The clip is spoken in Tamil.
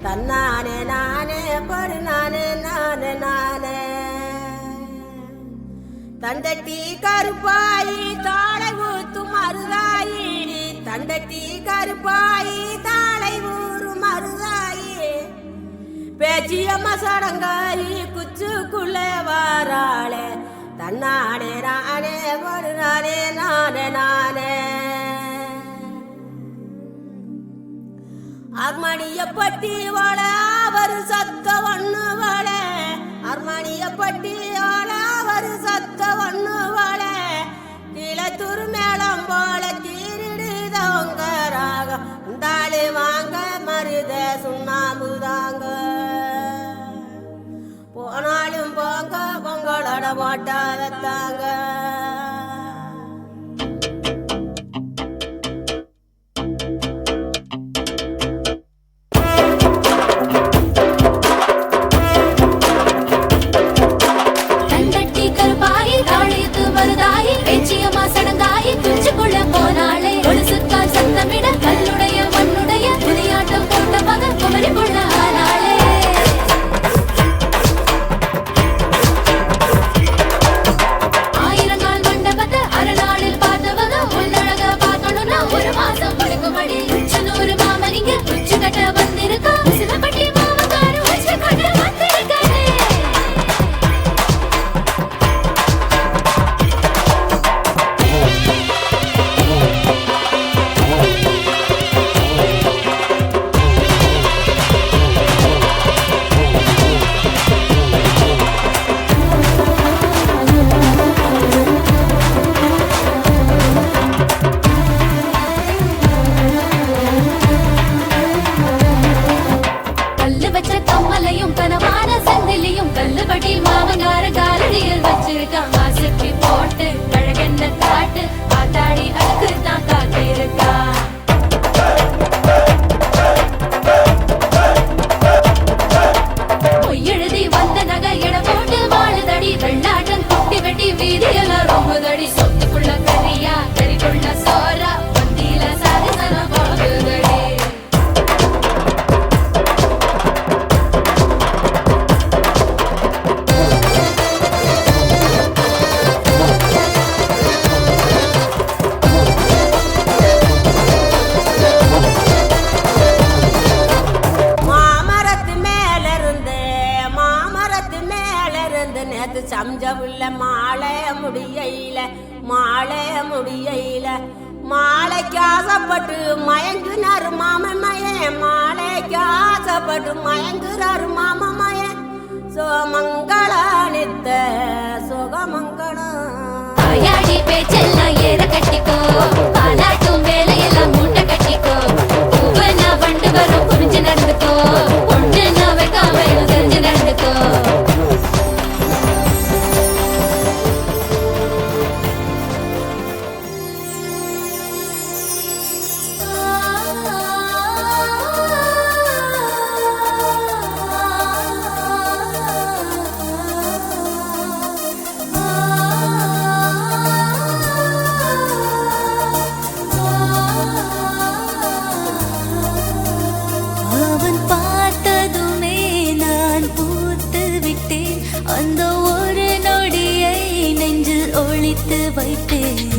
தன்னானே நானே படு நானே நானே நானே தண்டட்டி கருப்பாயி தாளை ஊத்து மருதாயி தண்டட்டி கருப்பாயி தாளை ஊறு மருதாயி பேச்சியம்மா சடங்காயி குச்சுக்குள்ளே வாராளே தன்னானே நானே படு நானே நானே நானே அர்மணிய பட்டி வாழ அவர் சத்த ஒண்ணு வாழ அர்மணிய பட்டி வாழ அவர் சத்த ஒண்ணு வாழ கீழத்தூர் மேளம் போல கீரிடுதவங்க ராகம் உண்டாளு வாங்க மருத சுண்ணாம்புதாங்க போனாலும் போங்க பொங்கலோட போட்டாதத்தாங்க நேத்து சம்ஜவுள்ள மாலை முடியல மாலைக்கு ஆசைப்பட்டு மயங்குனாரு மாமன் மாலைக்கு ஆசைப்பட்டு மயங்குறாரு மாமன் சோமங்களானித்த சுகமங்களம் பேச்செல்லாம் ஏற கட்டிக்கோ பாலாட்டும் வேலையெல்லாம் மூட்டை கட்டிக்கோ பூவனா வண்டு வரும் புரிஞ்சு நடந்துக்கோ ஒண்ணு நான் வைக்காம தெரிஞ்சு நடந்துக்கோ அந்த ஒரு நொடியை நெஞ்சில் ஒளித்து வைத்தேன்.